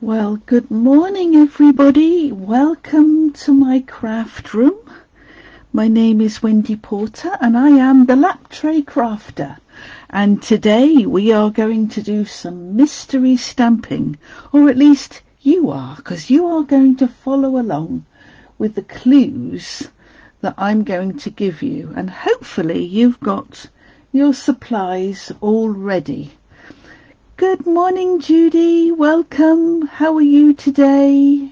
Well, good morning everybody. Welcome to my craft room. My name is Wendy Porter and I am the Laptray Crafter. And today we are going to do some mystery stamping, or at least you are, because you are going to follow along with the clues that I'm going to give you. And hopefully you've got your supplies all ready. Good morning, Judy. Welcome. How are you today?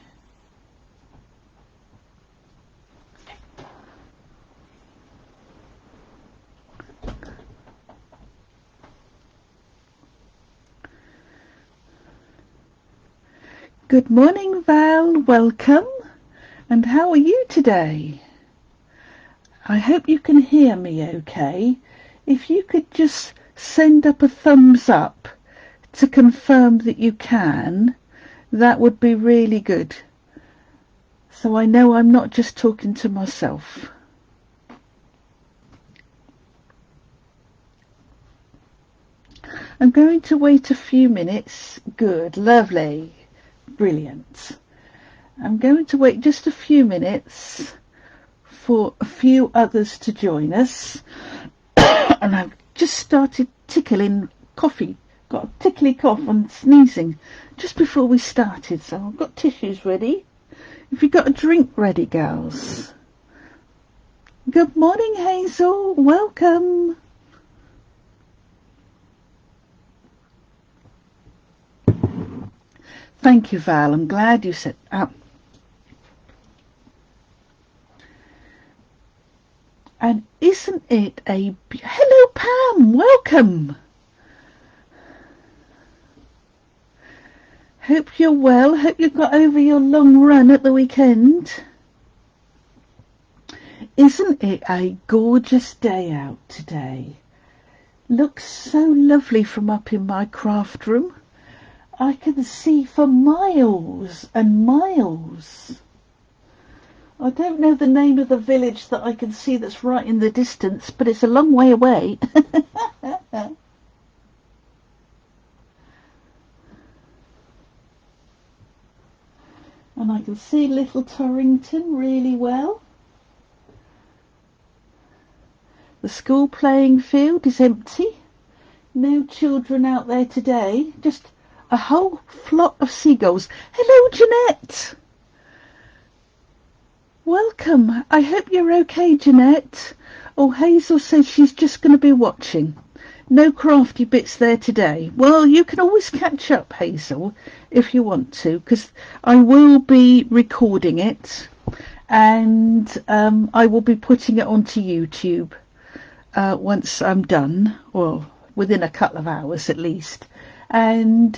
Good morning, Val. Welcome. And how are you today? I hope you can hear me okay. If you could just send up a thumbs up to confirm that you can, that would be really good. So I know I'm not just talking to myself. I'm going to wait a few minutes. Good, lovely, brilliant. I'm going to wait just a few minutes for a few others to join us. And I've just started tickling coffee. Got a tickly cough and sneezing just before we started, so I've got tissues ready. Have you got a drink ready, girls? Good morning, Hazel. Welcome. Thank you, Val. I'm glad you said that. And isn't it a... Hello, Pam. Welcome. Hope you're well. Hope you got over your long run at the weekend. Isn't it a gorgeous day out today? Looks so lovely from up in my craft room. I can see for miles and miles. I don't know the name of the village that I can see that's right in the distance, but it's a long way away. And I can see Little Torrington really well. The school playing field is empty. No children out there today. Just a whole flock of seagulls. Hello, Jeanette. Welcome. I hope you're okay, Jeanette. Oh, Hazel says she's just going to be watching. No crafty bits there today. Well, you can always catch up, Hazel, if you want to, because I will be recording it and I will be putting it onto YouTube once I'm done, or within a couple of hours at least. And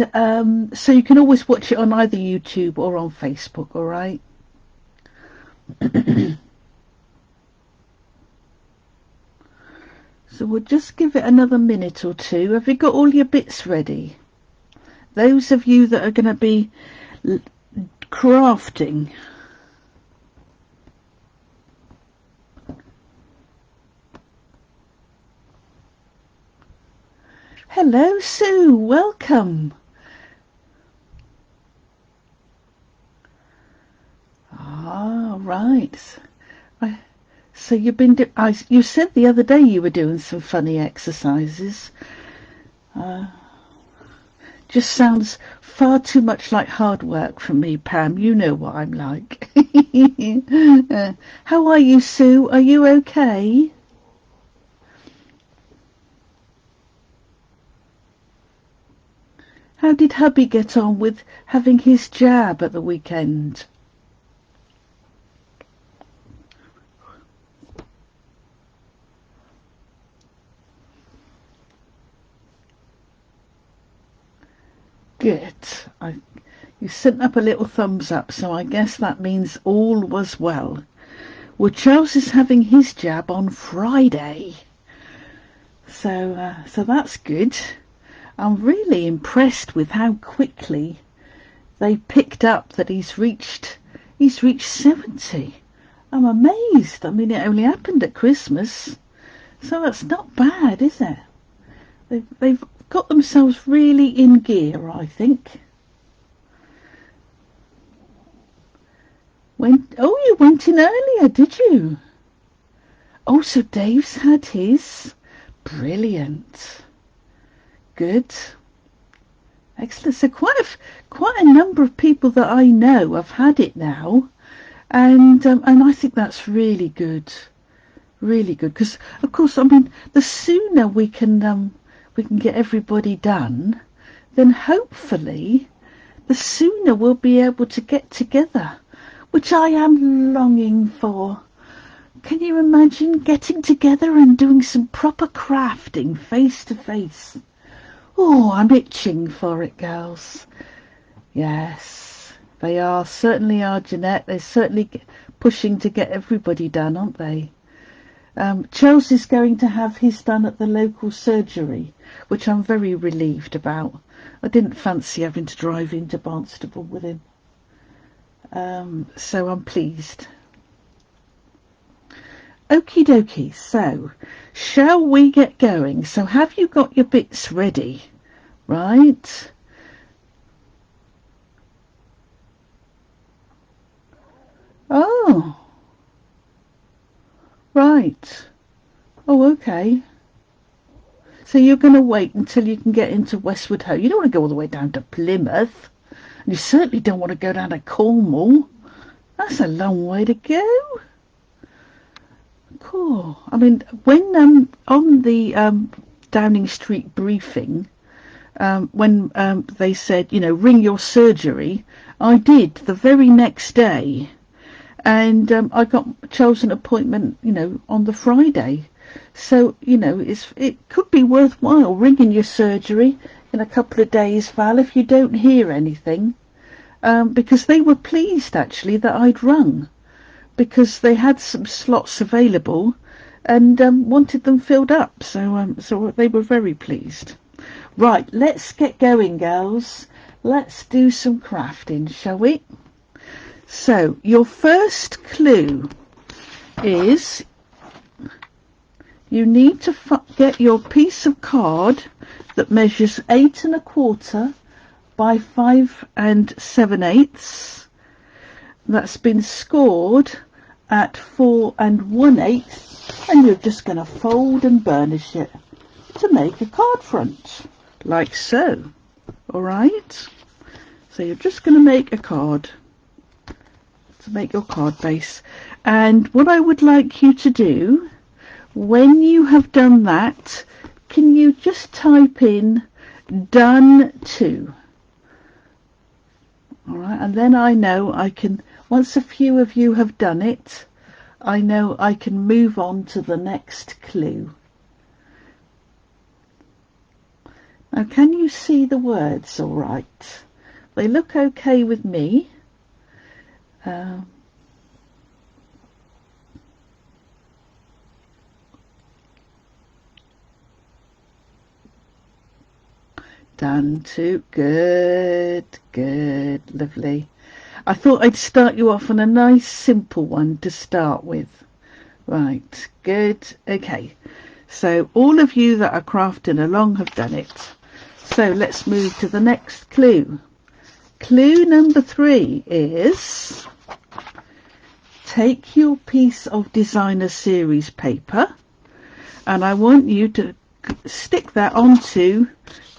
so you can always watch it on either YouTube or on Facebook, all right? So we'll just give it another minute or two. Have you got all your bits ready? Those of you that are going to be crafting. Hello, Sue. Welcome. Ah, right. So you've been you said the other day you were doing some funny exercises. Just sounds far too much like hard work from me, Pam. You know what I'm like. How are you, Sue? Are you okay? How did hubby get on with having his jab at the weekend? Good. You sent up a little thumbs up, so I guess that means all was well. Well, Charles is having his jab on Friday, so that's good. I'm really impressed with how quickly they picked up that he's reached 70. I'm amazed. I mean, it only happened at Christmas, so that's not bad, is it? They've got themselves really in gear, I think. Oh, you went in earlier, did you? Oh, so Dave's had his. Brilliant. Good. Excellent. So quite a number of people that I know have had it now, and I think that's really good. Really good, because of course, I mean, the sooner we can get everybody done, then hopefully the sooner we'll be able to get together, which I am longing for. Can you imagine getting together and doing some proper crafting face to face? Oh, I'm itching for it, girls. Yes, they are, certainly are, Jeanette. They're certainly pushing to get everybody done, aren't they? Chelsea's going to have his done at the local surgery, which I'm very relieved about. I didn't fancy having to drive into Barnstaple with him. So I'm pleased. Okie dokie, so shall we get going? So have you got your bits ready? Right. Oh. Right. Oh, okay. So you're going to wait until you can get into Westward Ho. You don't want to go all the way down to Plymouth. And you certainly don't want to go down to Cornwall. That's a long way to go. Cool. I mean, when on the Downing Street briefing, when they said, you know, ring your surgery, I did the very next day. And I got chosen appointment, you know, on the Friday. So, you know, it could be worthwhile ringing your surgery in a couple of days, Val, if you don't hear anything. Because they were pleased, actually, that I'd rung. Because they had some slots available and wanted them filled up. So they were very pleased. Right, let's get going, girls. Let's do some crafting, shall we? So your first clue is you need to get your piece of card that measures 8 1/4 by 5 7/8. That's been scored at 4 1/8, and you're just going to fold and burnish it to make a card front, like so. All right. So you're just going to make a card to make your card base. And what I would like you to do, when you have done that, can you just type in done to? All right, and then I know I can, once a few of you have done it, I know I can move on to the next clue. Now, can you see the words all right? They look okay with me. Done to. Good, good, lovely. I thought I'd start you off on a nice simple one to start with. Right, good. Okay, so all of you that are crafting along have done it. So let's move to the next clue. Clue number 3 is take your piece of designer series paper and I want you to stick that onto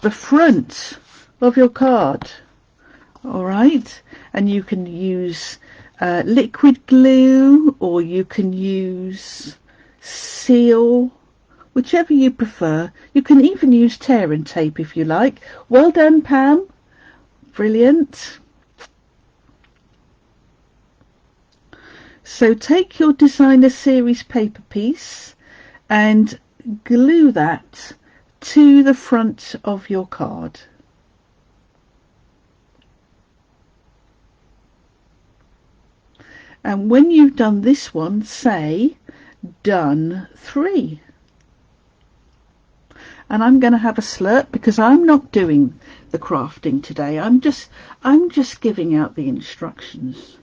the front of your card. All right, and you can use liquid glue or you can use seal, whichever you prefer. You can even use tear and tape if you like. Well done, Pam. Brilliant. So take your designer series paper piece and glue that to the front of your card. And when you've done this one, say done 3. And I'm going to have a slurp because I'm not doing the crafting today. I'm just giving out the instructions.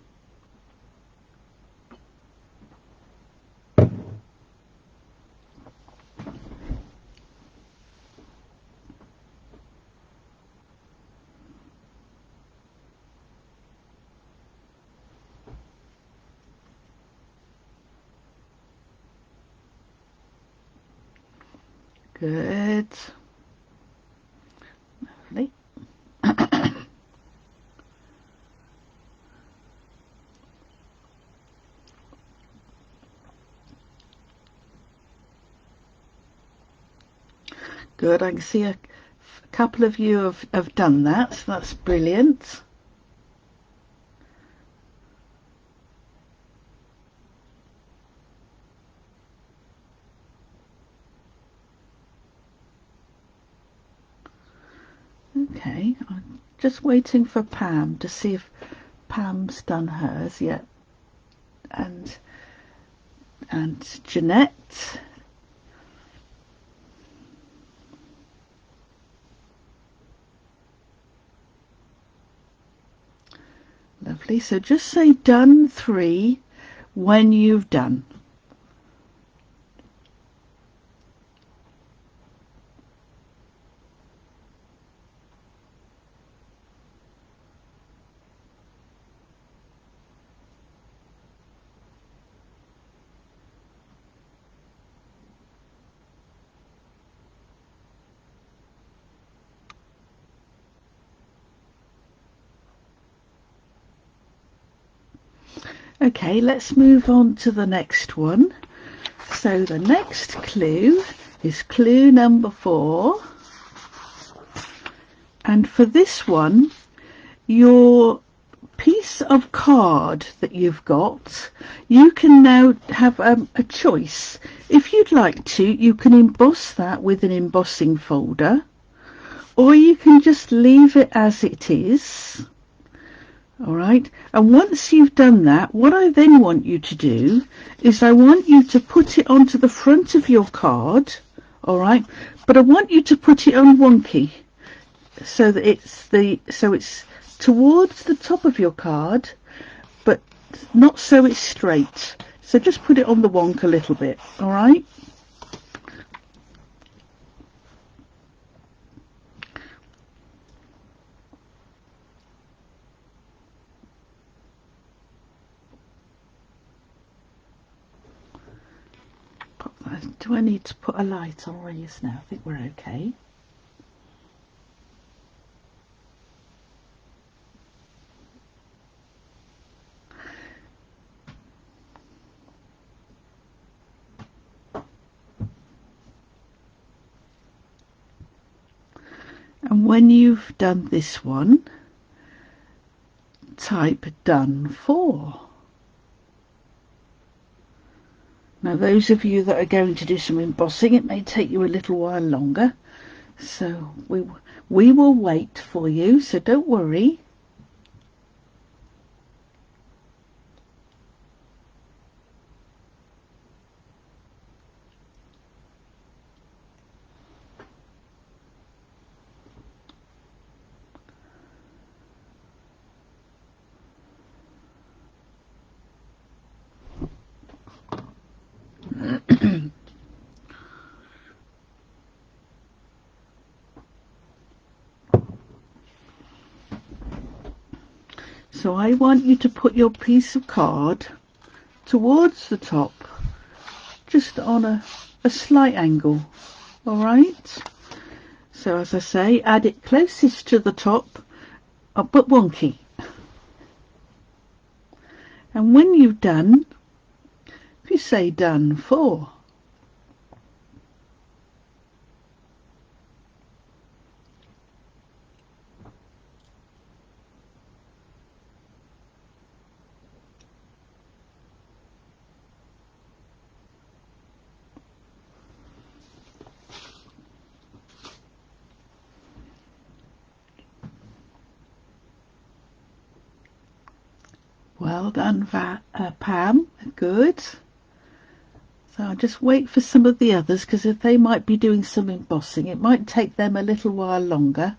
Good. Lovely. Good, I can see a couple of you have done that, so that's brilliant. Okay, I'm just waiting for Pam to see if Pam's done hers yet, and Jeanette. Lovely, so just say done 3 when you've done. Okay, let's move on to the next one. So the next clue is clue number 4. And for this one, your piece of card that you've got, you can now have a choice. If you'd like to, you can emboss that with an embossing folder, or you can just leave it as it is. All right, and once you've done that, what I then want you to do is I want you to put it onto the front of your card. All right, but I want you to put it on wonky so that it's towards the top of your card, but not so it's straight. So just put it on the wonk a little bit. All right. Do I need to put a light on these now? I think we're okay. And when you've done this one, type done for. Now those of you that are going to do some embossing, it may take you a little while longer, so we will wait for you, so don't worry. So I want you to put your piece of card towards the top, just on a slight angle. All right. So as I say, add it closest to the top, but wonky. And when you've done, if you say done for. Well done, Pam. Good. So I'll just wait for some of the others, because if they might be doing some embossing, it might take them a little while longer.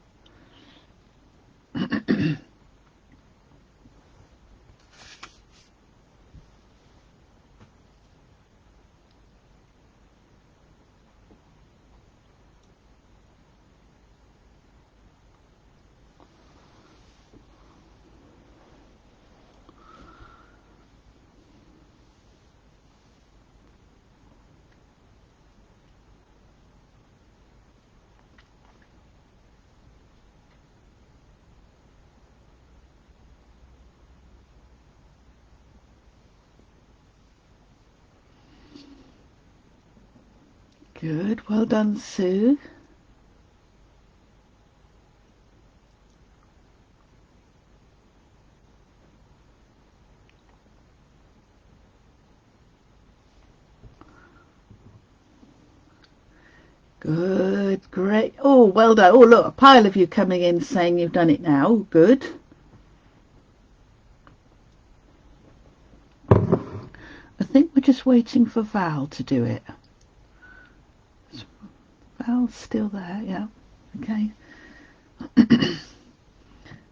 Good, well done, Sue. Good, great. Oh, well done. Oh, look, a pile of you coming in saying you've done it now. Good. I think we're just waiting for Val to do it. Val's still there, yeah. Okay.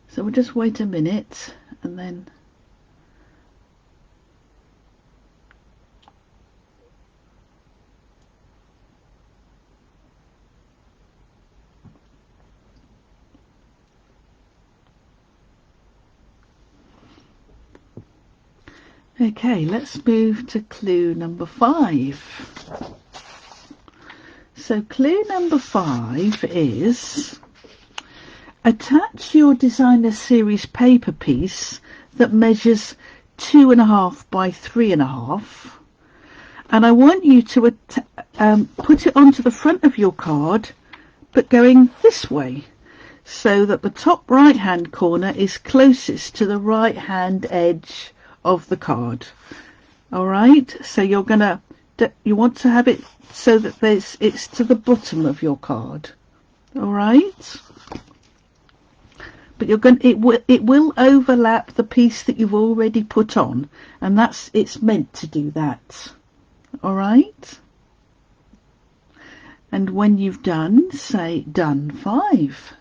So we'll just wait a minute and then... Okay, let's move to clue number 5. So clue number 5 is attach your designer series paper piece that measures 2.5 by 3.5, and I want you to put it onto the front of your card, but going this way, so that the top right hand corner is closest to the right hand edge of the card. All right, so you want to have it so that it's to the bottom of your card. All right, but it will overlap the piece that you've already put on, and it's meant to do that. All right, and when you've done, say done 5.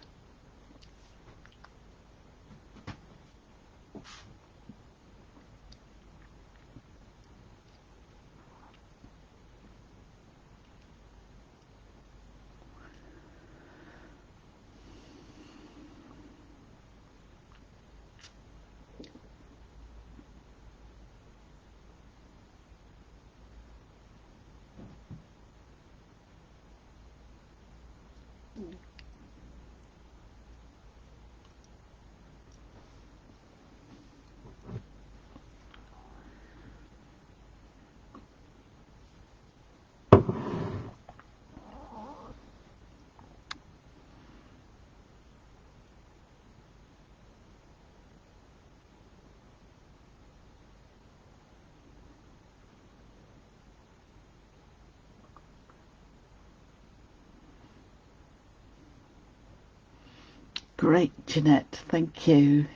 Great, Jeanette, thank you.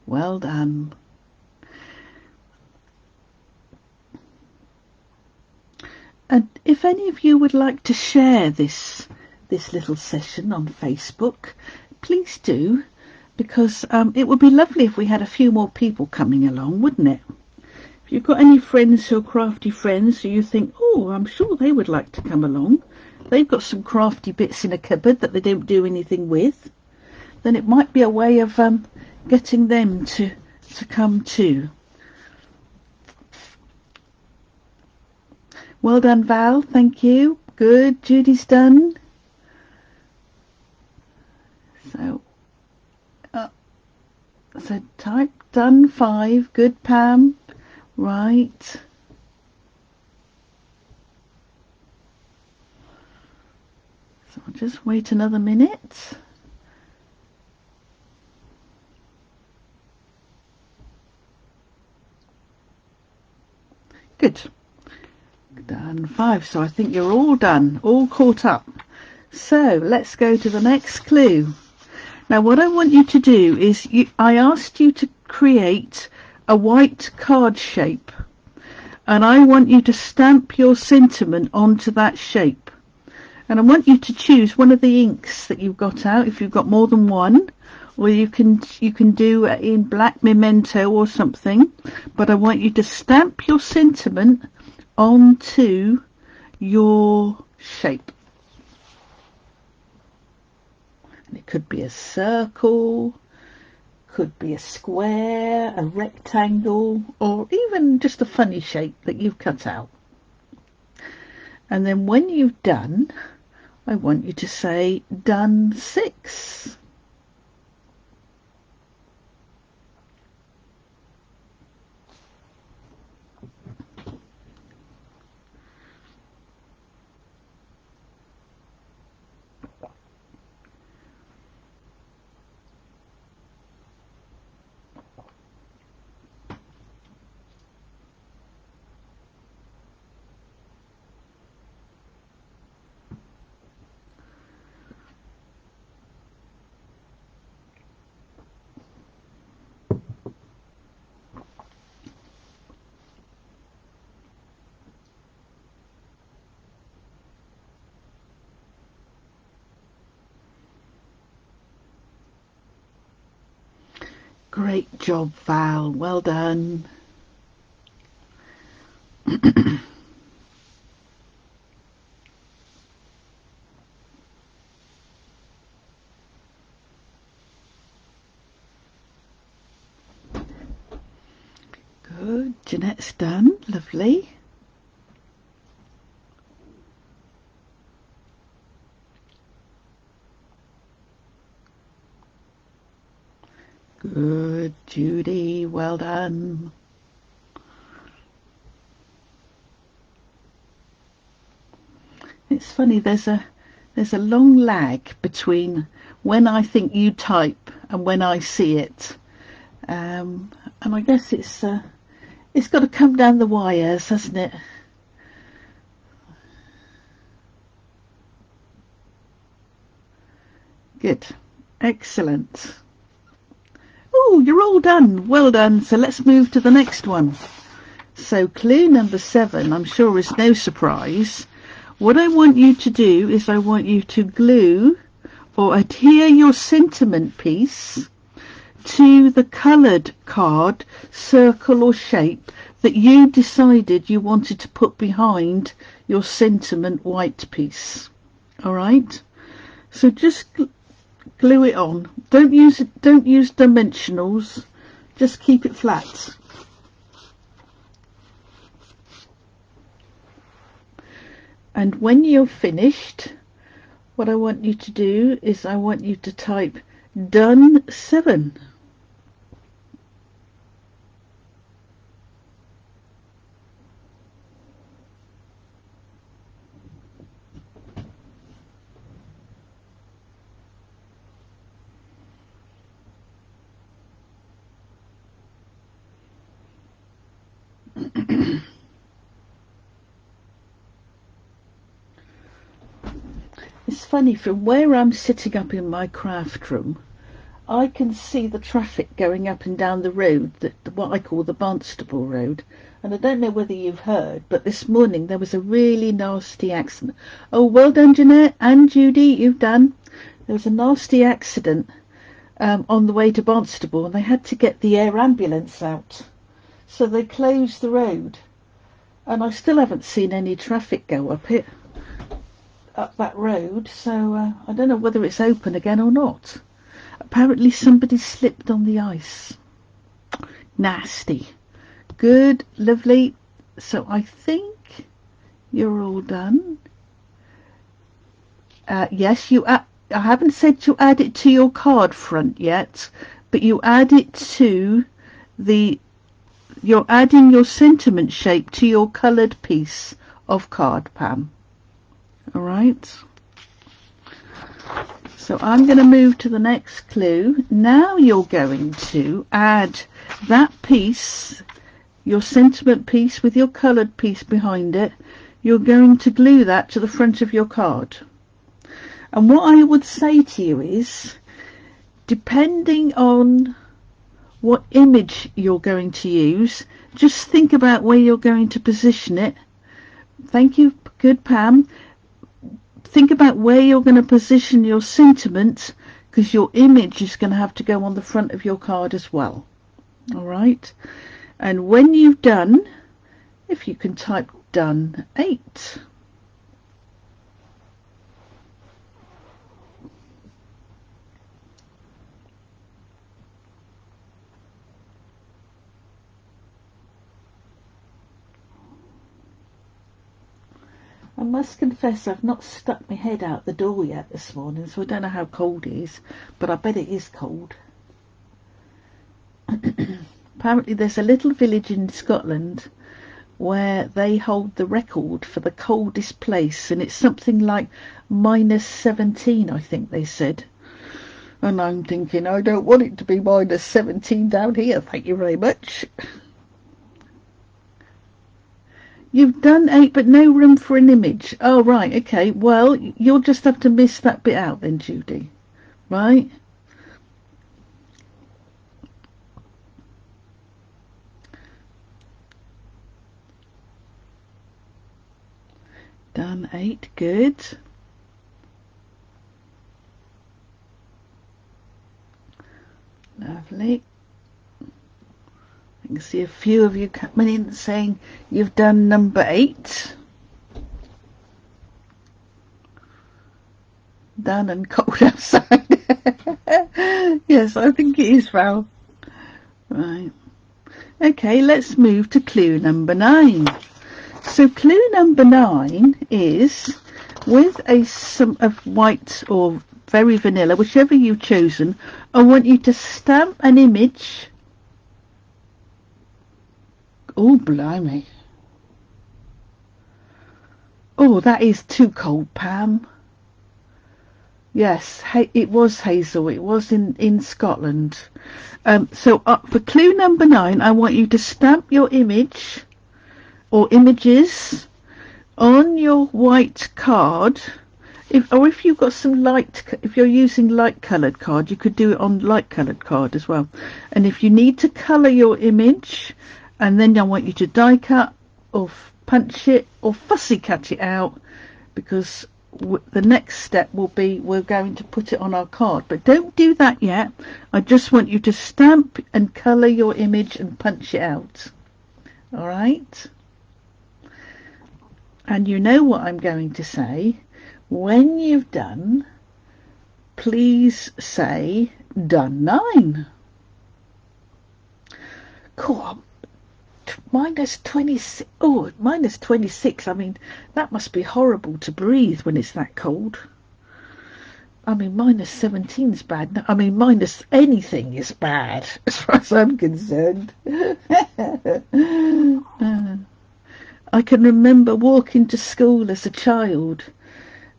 Well done. And if any of you would like to share this little session on Facebook, please do, because it would be lovely if we had a few more people coming along, wouldn't it? If you've got any friends who are crafty friends who you think, oh, I'm sure they would like to come along, they've got some crafty bits in a cupboard that they don't do anything with, then it might be a way of getting them to come too. Well done, Val, thank you. Good, Judy's done. So type done 5. Good, Pam. Right. So I'll just wait another minute. Good. Done 5. So I think you're all done, all caught up. So let's go to the next clue. Now what I want you to do is, I asked you to create a white card shape, and I want you to stamp your sentiment onto that shape. And I want you to choose one of the inks that you've got out, if you've got more than one, or you can do it in black memento or something, but I want you to stamp your sentiment onto your shape. And it could be a circle, could be a square, a rectangle, or even just a funny shape that you've cut out. And then when you've done, I want you to say done 6. Great job, Val. Well done. Good. Jeanette's done. Lovely. Good, Judy. Well done. It's funny, there's a long lag between when I think you type and when I see it, and I guess it's got to come down the wires, hasn't it? Good, excellent. Oh, you're all done. Well done. So let's move to the next one. So clue number 7, I'm sure is no surprise. What I want you to do is I want you to glue or adhere your sentiment piece to the coloured card, circle or shape that you decided you wanted to put behind your sentiment white piece. All right? So just glue it on. Don't use dimensionals. Just keep it flat. And when you're finished, what I want you to do is I want you to type done 7. It's funny, from where I'm sitting up in my craft room, I can see the traffic going up and down the road, what I call the Barnstable Road. And I don't know whether you've heard, but this morning there was a really nasty accident. Oh, well done, Jeanette and Judy, you've done. There was a nasty accident on the way to Barnstable, and they had to get the air ambulance out. So they closed the road. And I still haven't seen any traffic go up that road, so I don't know whether it's open again or not. Apparently somebody slipped on the ice. Nasty. Good, lovely. So I think you're all done. Yes, I haven't said you add it to your card front yet, but you add it to you're adding your sentiment shape to your coloured piece of card, Pam. All right. So I'm going to move to the next clue. Now you're going to add that piece, your sentiment piece with your coloured piece behind it. You're going to glue that to the front of your card. And what I would say to you is, depending on what image you're going to use, just think about where you're going to position it. Thank you. Good, Pam. Think about where you're going to position your sentiment, because your image is going to have to go on the front of your card as well. All right. And when you've done, if you can type done 8. I must confess I've not stuck my head out the door yet this morning, so I don't know how cold it is, but I bet it is cold. Apparently there's a little village in Scotland where they hold the record for the coldest place, and it's something like -17, I think they said. And I'm thinking, I don't want it to be -17 down here, thank you very much. You've done 8, but no room for an image. Oh, right, okay. Well, you'll just have to miss that bit out then, Judy. Right? Done 8, good. Lovely. I can see a few of you coming in saying you've done number 8. Done and cold outside. Yes, I think it is, Val. Right. Okay, let's move to clue number 9. So clue number 9 is with some of white or very vanilla, whichever you've chosen. I want you to stamp an image. Oh, blimey. Oh, that is too cold, Pam. Yes, it was Hazel. It was in Scotland. So for clue number 9, I want you to stamp your image or images on your white card. If you've got some if you're using light coloured card, you could do it on light coloured card as well. And if you need to colour your image, and then I want you to die cut or punch it or fussy cut it out, because the next step will be we're going to put it on our card. But don't do that yet. I just want you to stamp and colour your image and punch it out. All right? And you know what I'm going to say. When you've done, please say done 9. Cool. Minus 26. Oh, minus 26. I mean, that must be horrible to breathe when it's that cold. I mean, minus 17 is bad. I mean, minus anything is bad as far as I'm concerned. I can remember walking to school as a child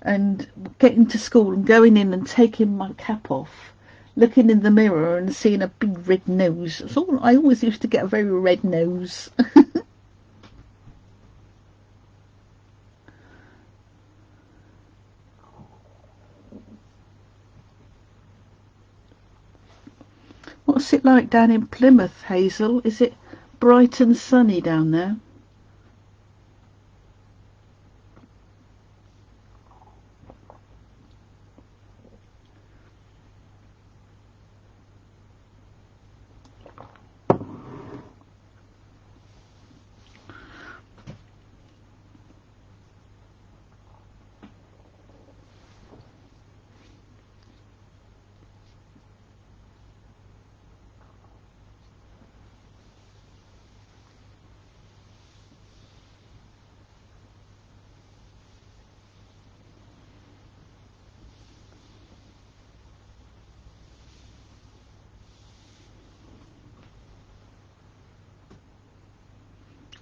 and getting to school and going in and taking my cap off, looking in the mirror and seeing a big red nose. I always used to get a very red nose. What's it like down in Plymouth, Hazel? Is it bright and sunny down there?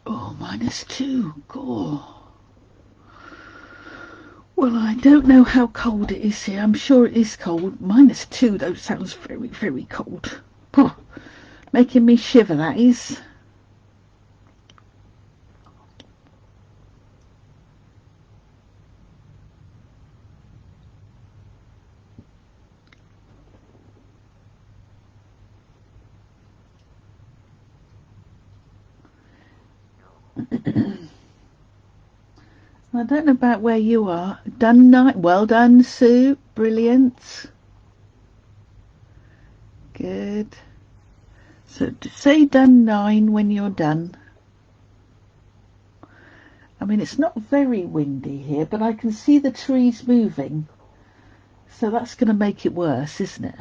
Oh, -2. God. Well, I don't know how cold it is here. I'm sure it is cold. -2, though, sounds very, very cold. Oh, making me shiver, that is. I don't know about where you are. Done 9. Well done, Sue. Brilliant. Good. So say done 9 when you're done. I mean, it's not very windy here, but I can see the trees moving. So that's going to make it worse, isn't it?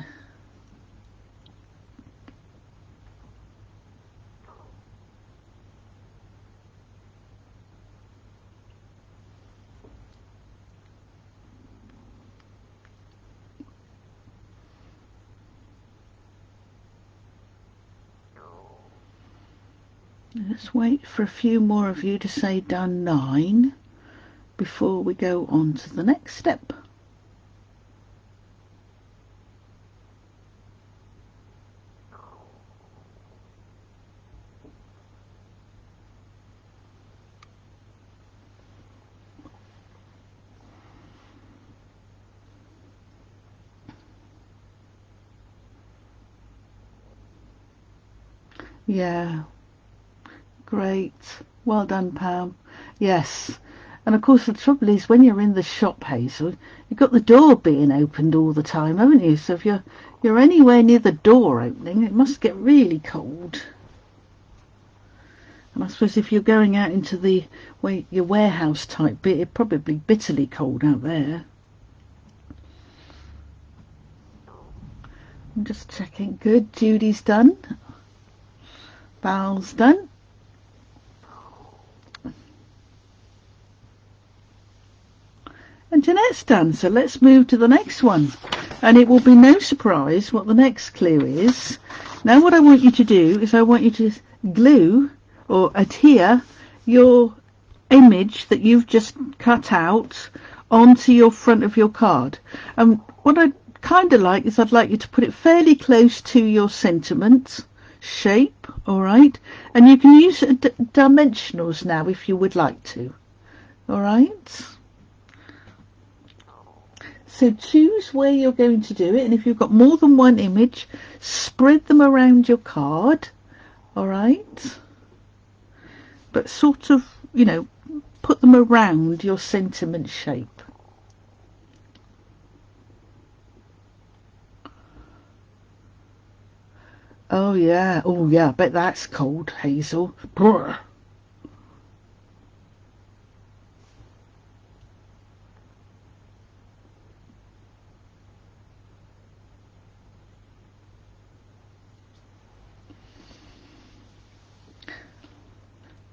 Let's wait for a few more of you to say done 9 before we go on to the next step. Yeah. Great. Well done, Pam. Yes. And of course the trouble is when you're in the shop, Hazel, you've got the door being opened all the time, haven't you? So if you're anywhere near the door opening, it must get really cold. And I suppose if you're going out into your warehouse type bit, it's probably bitterly cold out there. I'm just checking. Good. Judy's done. Val's done. And Jeanette's done. So let's move to the next one. And it will be no surprise what the next clue is. Now what I want you to do is I want you to glue or adhere your image that you've just cut out onto your front of your card. And what I'd kind of like is I'd like you to put it fairly close to your sentiment shape, all right? And you can use dimensionals now if you would like to, all right? So choose where you're going to do it, and if you've got more than one image, spread them around your card, all right? But sort of, you know, put them around your sentiment shape. Oh yeah, I bet that's cold, Hazel. Brr.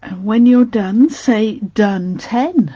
And when you're done, say done 10.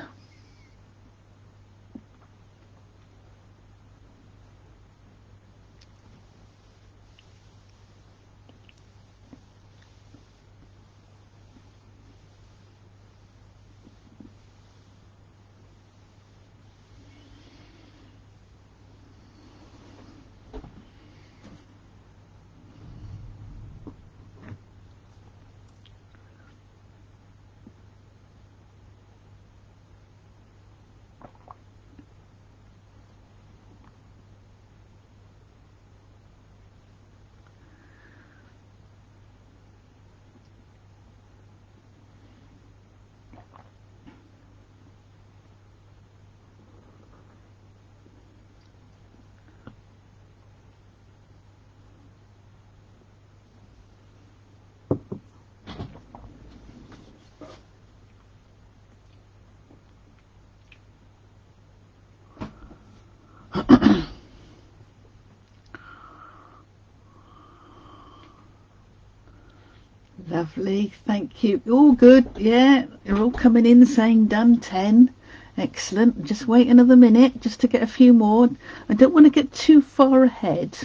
Lovely, thank you. All good, yeah. You're all coming in saying done 10. Excellent. Just wait another minute just to get a few more. I don't want to get too far ahead.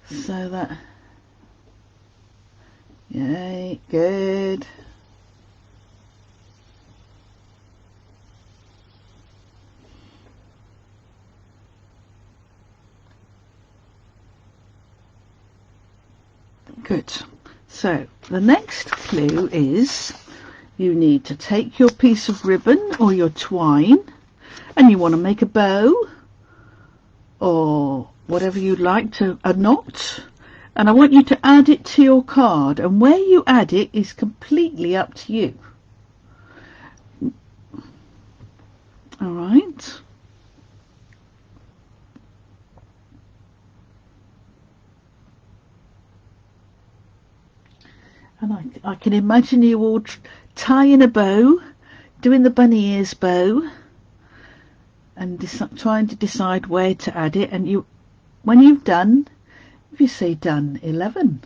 So that... Yay, good. Good. So the next clue is you need to take your piece of ribbon or your twine and you want to make a bow or whatever you'd like to, a knot, and I want you to add it to your card, and where you add it is completely up to you. All right. And I can imagine you all tying a bow, doing the bunny ears bow, and trying to decide where to add it. And when you've done, if you say done 11.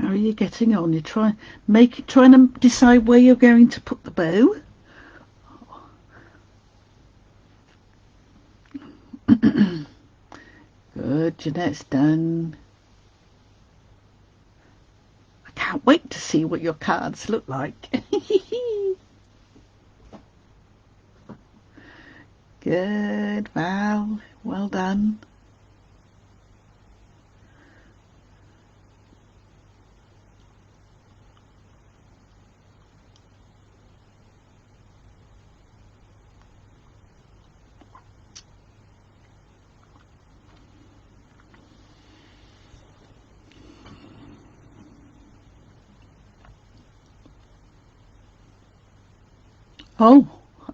How are you getting on? You're trying to decide where you're going to put the bow. Good, Jeanette's done. I can't wait to see what your cards look like. Good, Val. Well done. Oh,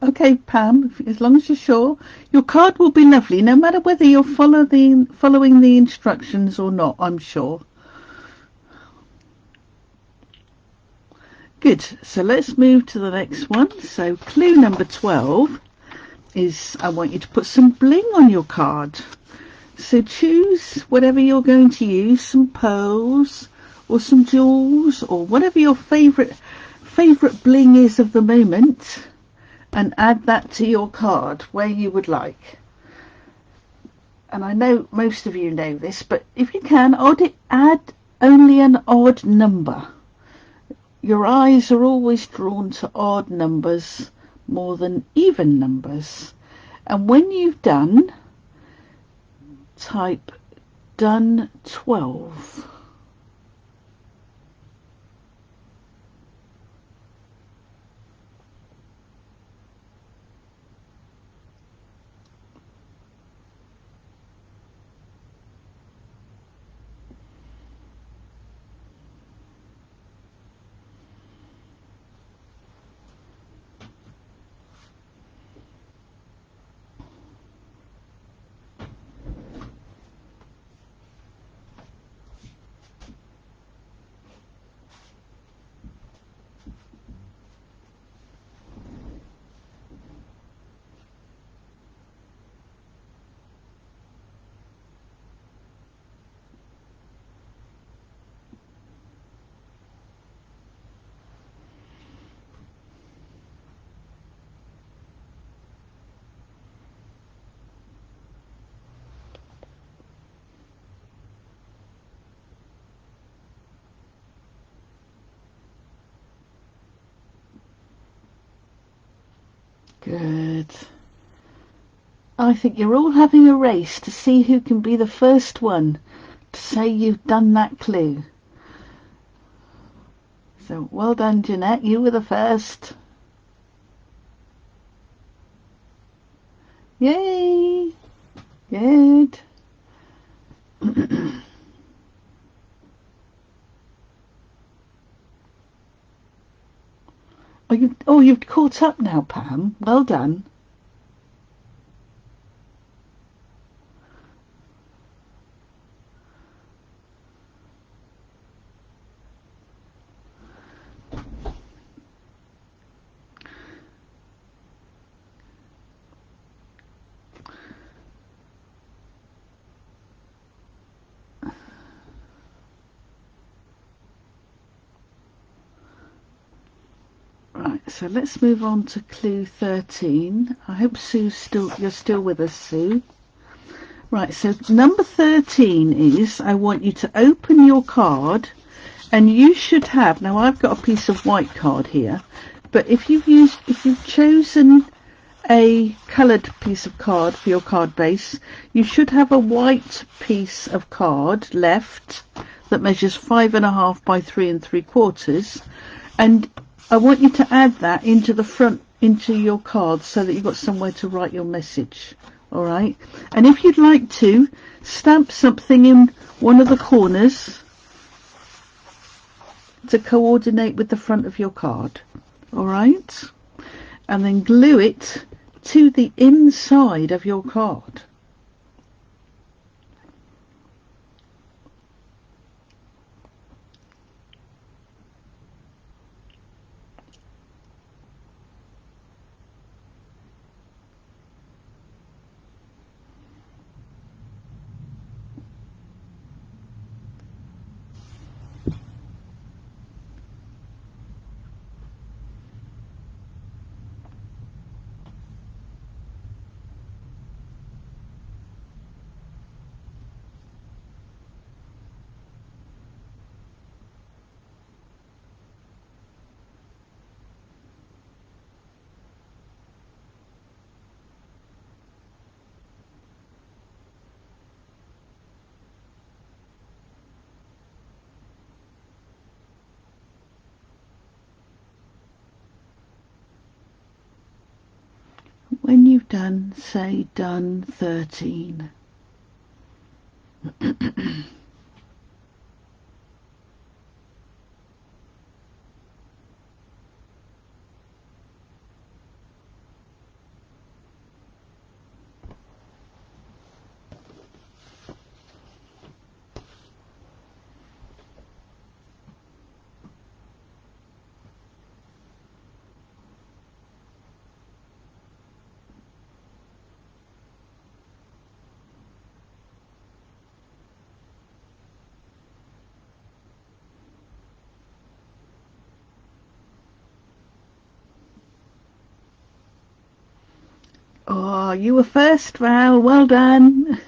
okay, Pam, as long as you're sure. Your card will be lovely, no matter whether you're following the instructions or not, I'm sure. Good, so let's move to the next one. So clue number 12 is I want you to put some bling on your card. So choose whatever you're going to use, some pearls or some jewels or whatever your favourite bling is of the moment, and add that to your card where you would like. And I know most of you know this, but if you can, add only an odd number. Your eyes are always drawn to odd numbers more than even numbers. And when you've done, type done 12. Good. I think you're all having a race to see who can be the first one to say you've done that clue. So well done, Jeanette. You were the first. Yay! Good. You've caught up now, Pam. Well done. Right, so let's move on to clue 13. I hope you're still with us, Sue. Right, so number 13 is I want you to open your card, and you should have, now I've got a piece of white card here, but if you've chosen a coloured piece of card for your card base, you should have a white piece of card left that measures 5.5 by 3 3/4, and I want you to add that into your card so that you've got somewhere to write your message. All right, and if you'd like to stamp something in one of the corners to coordinate with the front of your card, all right, and then glue it to the inside of your card. When you've done, say done 13. Oh, you were first, Val. Well done.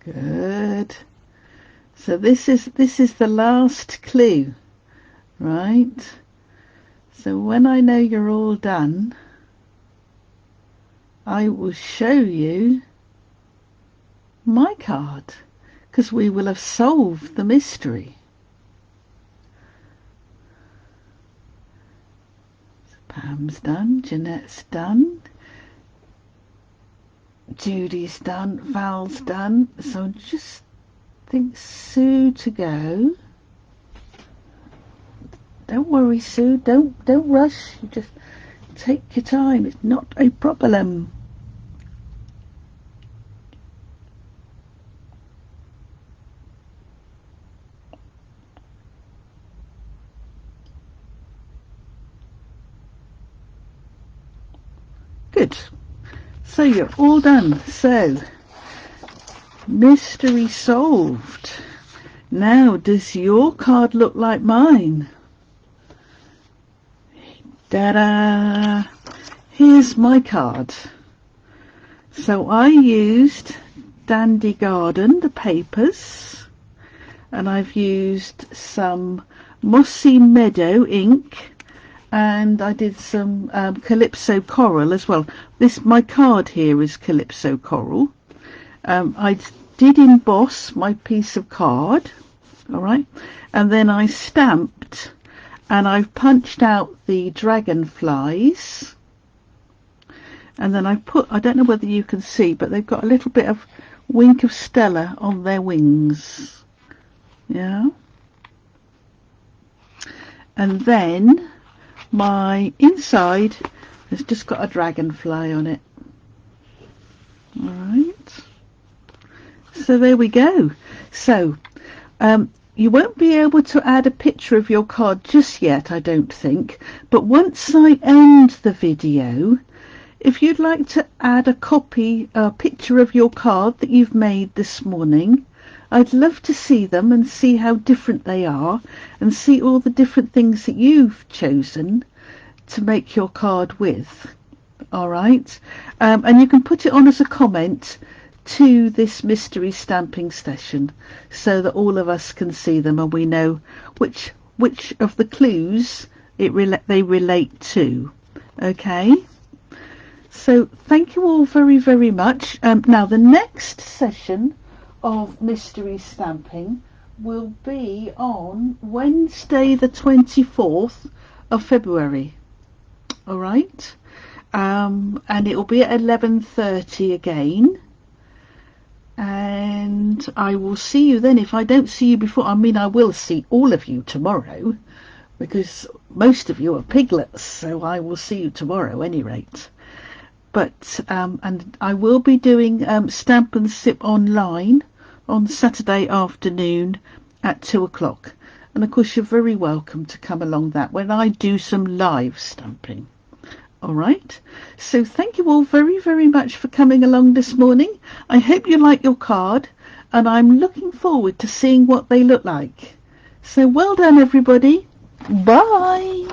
Good. So this is the last clue, right? So when I know you're all done, I will show you my card, because we will have solved the mystery. So Pam's done, Jeanette's done, Judy's done, Val's done. So just think Sue to go. Don't worry, Sue, don't rush. You just take your time. It's not a problem. Good. So you're all done. So, mystery solved. Now, does your card look like mine? Ta-da! Here's my card. So I used Dandy Garden, the papers, and I've used some Mossy Meadow ink, and I did some Calypso Coral as well. My card here is Calypso Coral. I did emboss my piece of card, all right, and then I stamped, and I've punched out the dragonflies, and then I don't know whether you can see, but they've got a little bit of wink of Stella on their wings, yeah. And then my inside has just got a dragonfly on it. All right. So there we go. So you won't be able to add a picture of your card just yet, I don't think. But once I end the video, if you'd like to add a picture of your card that you've made this morning, I'd love to see them and see how different they are and see all the different things that you've chosen to make your card with. All right. And you can put it on as a comment to this mystery stamping session so that all of us can see them and we know which of the clues they relate to. Okay. So thank you all very, very much. Now the next session of mystery stamping will be on Wednesday the 24th of February. All right, and it will be at 11:30 again, and I will see you then. If I don't see you before, I mean I will see all of you tomorrow, because most of you are piglets, so I will see you tomorrow at any rate. But and I will be doing Stamp and Sip online on Saturday afternoon at 2 o'clock. And of course you're very welcome to come along that when I do some live stamping. All right, so thank you all very, very much for coming along this morning. I hope you like your card, and I'm looking forward to seeing what they look like. So well done, everybody. Bye.